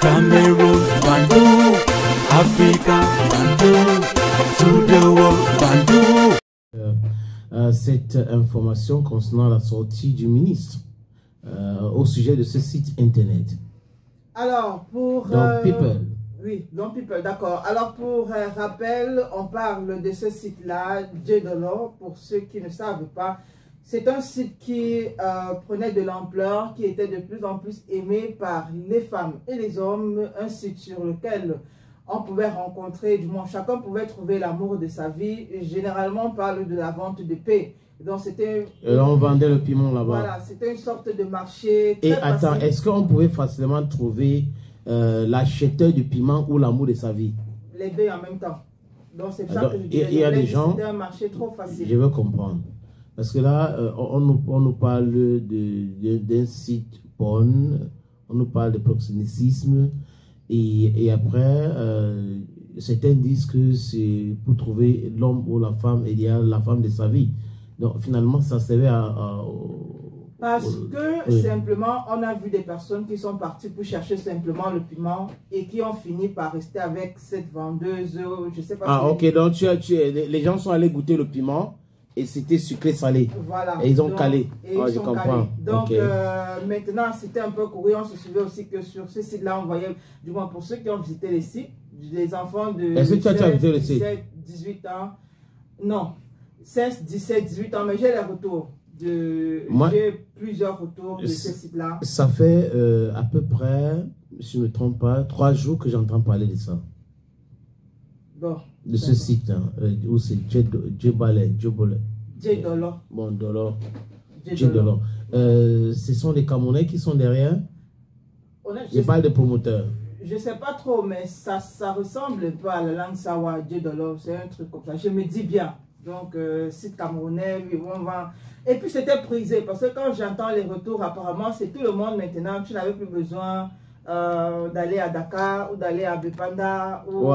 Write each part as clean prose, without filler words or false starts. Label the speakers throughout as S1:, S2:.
S1: Cameroon, Bandung, Africa, Bandung, to the world, Bandung.
S2: Cette information concernant la sortie du ministre au sujet de ce site internet.
S3: Alors, pour...
S2: People.
S3: Oui, donc People, d'accord. Alors, pour rappel, on parle de ce site-là, Djedolo, pour ceux qui ne savent pas. C'est un site qui prenait de l'ampleur, qui était de plus en plus aimé par les femmes et les hommes. Un site sur lequel on pouvait rencontrer, du moins chacun pouvait trouver l'amour de sa vie. Généralement, on parle de la vente de paix. Donc, c'était...
S2: on vendait le piment là-bas.
S3: Voilà, c'était une sorte de marché très
S2: Et attends, est-ce qu'on pouvait facilement trouver l'acheteur du piment ou l'amour de sa vie?
S3: Les deux en même temps. Donc, c'est ça
S2: donc,
S3: que je disais.
S2: Il y a des gens...
S3: C'était un marché trop facile.
S2: Je veux comprendre. Parce que là, on nous parle d'un site porn, on nous parle de proxénétisme, et après, certains disent que c'est pour trouver l'homme ou la femme idéale, la femme de sa vie. Donc finalement, ça servait
S3: Parce que simplement, on a vu des personnes qui sont parties pour chercher simplement le piment et qui ont fini par rester avec cette vendeuse, je sais pas.
S2: Ah, ok, donc les gens sont allés goûter le piment. Et c'était sucré-salé.
S3: Voilà.
S2: Et ils ont calé.
S3: Et ils
S2: je comprends.
S3: calés. Donc,
S2: okay.
S3: Maintenant, c'était un peu couru. On se souvient aussi que sur ce site-là, on voyait, du moins pour ceux qui ont visité les sites, des enfants de 18 ans. Non, 16, 17, 18 ans. Mais j'ai les retours. J'ai plusieurs retours de ce site-là.
S2: Ça fait à peu près, si je ne me trompe pas, 3 jours que j'entends parler de ça.
S3: Bon.
S2: De ce site là, où c'est Djedolo. Bon, Dolo. Djedolo. Ce sont des Camerounais qui sont derrière. Je parle de promoteurs.
S3: Je ne sais pas trop, mais ça ressemble un peu à la langue Sawa, Djedolo. C'est un truc comme ça. Je me dis bien. Donc, site camerounais, oui, on va... Et puis, c'était prisé. Parce que quand j'entends les retours, apparemment, c'est tout le monde maintenant. Tu n'avais plus besoin... d'aller à Dakar ou d'aller à Bepanda ou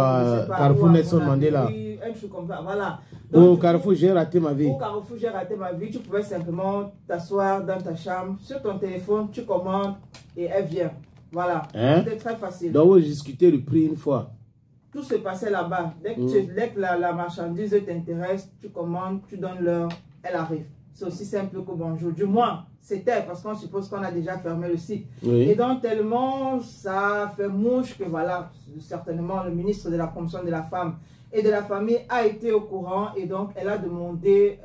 S2: Carrefour Nelson Mandela.
S3: Un truc comme ça, voilà.
S2: Au Carrefour, j'ai raté ma vie.
S3: Au Carrefour, j'ai raté ma vie. Tu pouvais simplement t'asseoir dans ta chambre, sur ton téléphone, tu commandes et elle vient. Voilà. C'était très facile.
S2: Donc, vous discutez le prix une fois.
S3: Tout se passait là-bas. Dès que la marchandise t'intéresse, tu commandes, tu donnes l'heure, elle arrive. C'est aussi simple que bonjour. Du moins, c'était parce qu'on suppose qu'on a déjà fermé le site.
S2: Oui.
S3: Et donc, tellement ça fait mouche que voilà, certainement le ministre de la Promotion de la Femme et de la Famille a été au courant et donc elle a demandé,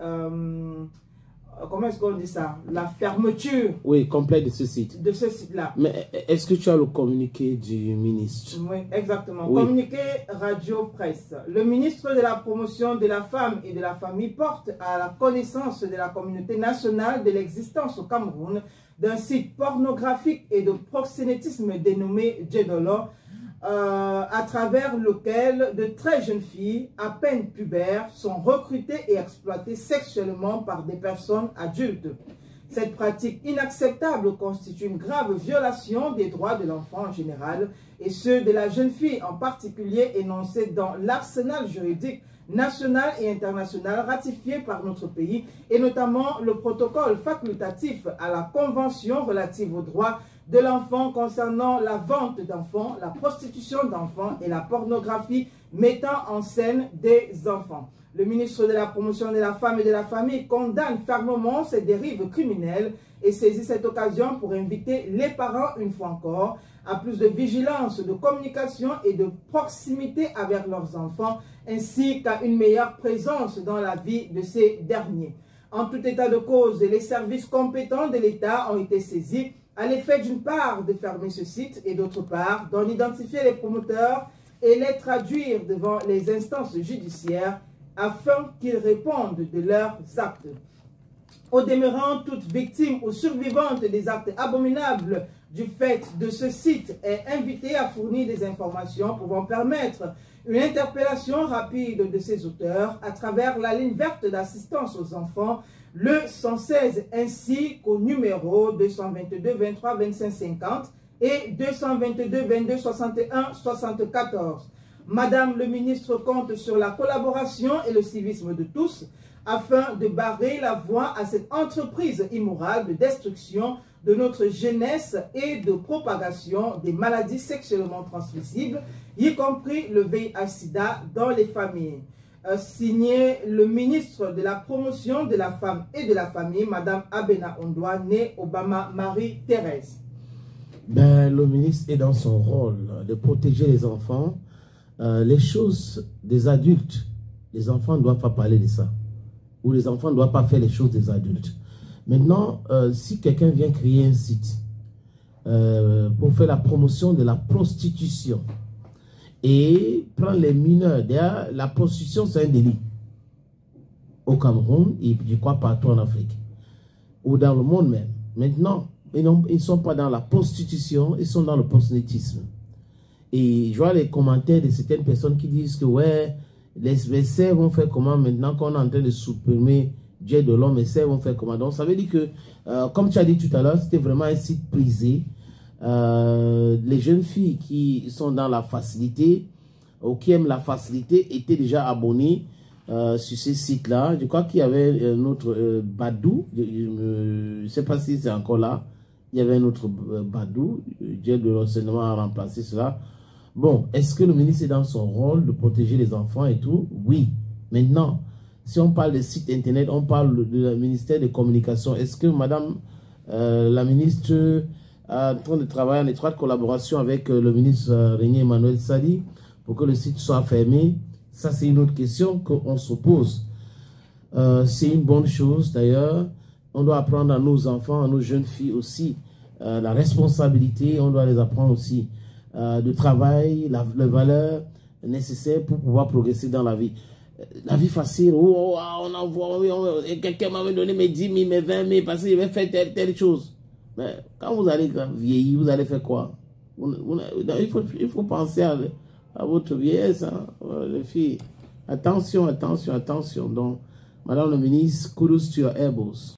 S3: comment est-ce qu'on dit ça? La fermeture.
S2: Oui, complète de ce site.
S3: De ce site-là.
S2: Mais est-ce que tu as le communiqué du ministre?
S3: Oui, exactement.
S2: Oui.
S3: Communiqué radio-presse. Le ministre de la Promotion de la Femme et de la Famille porte à la connaissance de la communauté nationale de l'existence au Cameroun d'un site pornographique et de proxénétisme dénommé Djedolo, à travers lequel de très jeunes filles, à peine pubères, sont recrutées et exploitées sexuellement par des personnes adultes. Cette pratique inacceptable constitue une grave violation des droits de l'enfant en général et ceux de la jeune fille en particulier énoncés dans l'arsenal juridique national et international ratifié par notre pays et notamment le protocole facultatif à la Convention relative aux droits de l'enfant concernant la vente d'enfants, la prostitution d'enfants et la pornographie mettant en scène des enfants. Le ministre de la Promotion de la Femme et de la Famille condamne fermement ces dérives criminelles et saisit cette occasion pour inviter les parents, une fois encore, à plus de vigilance, de communication et de proximité avec leurs enfants, ainsi qu'à une meilleure présence dans la vie de ces derniers. En tout état de cause, les services compétents de l'État ont été saisis à l'effet d'une part de fermer ce site et d'autre part d'en identifier les promoteurs et les traduire devant les instances judiciaires afin qu'ils répondent de leurs actes. Au demeurant, toute victime ou survivante des actes abominables du fait de ce site est invitée à fournir des informations pouvant permettre une interpellation rapide de ses auteurs à travers la ligne verte d'assistance aux enfants, le 116, ainsi qu'au numéro 222 23 25 50 et 222 22 61 74. Madame le ministre compte sur la collaboration et le civisme de tous afin de barrer la voie à cette entreprise immorale de destruction de notre jeunesse et de propagation des maladies sexuellement transmissibles, y compris le VIH-Sida dans les familles. Signé le ministre de la Promotion de la Femme et de la Famille, Madame Abena Ondwa, née Obama Marie-Thérèse.
S2: Ben, le ministre est dans son rôle de protéger les enfants. Les choses des adultes, les enfants ne doivent pas parler de ça. Ou les enfants ne doivent pas faire les choses des adultes. Maintenant, si quelqu'un vient créer un site pour faire la promotion de la prostitution et prendre les mineurs, d'ailleurs, la prostitution c'est un délit au Cameroun et je crois partout en Afrique ou dans le monde même. Maintenant, ils ne sont pas dans la prostitution, ils sont dans le proxénétisme. Et je vois les commentaires de certaines personnes qui disent que ouais, les serfs vont faire comment maintenant qu'on est en train de supprimer Dieu de l'homme, les serfs vont faire comment. Donc ça veut dire que, comme tu as dit tout à l'heure, c'était vraiment un site prisé. Les jeunes filles qui sont dans la facilité ou qui aiment la facilité étaient déjà abonnées sur ces sites-là. Je crois qu'il y avait un autre Badou, je ne sais pas si c'est encore là. Il y avait un autre Badou, Dieu de l'enseignement a remplacé cela. Bon, est-ce que le ministre est dans son rôle de protéger les enfants et tout? Oui. Maintenant, si on parle de sites internet, on parle du ministère des Communications. Est-ce que madame la ministre est en train de travailler en étroite collaboration avec le ministre Régnier Emmanuel Sadi pour que le site soit fermé? Ça, c'est une autre question qu'on se pose. C'est une bonne chose d'ailleurs. On doit apprendre à nos enfants, à nos jeunes filles aussi la responsabilité. On doit les apprendre aussi de travail, les valeurs nécessaires pour pouvoir progresser dans la vie. La vie facile, oh, on envoie, quelqu'un m'avait donné mes 10 000, mes 20 000 parce qu'il avait fait telle chose. Mais quand vous allez vieillir, vous allez faire quoi? Il faut penser à votre vieillesse, hein, les filles. Attention, attention, attention. Donc, madame le ministre, kudos to your elbows.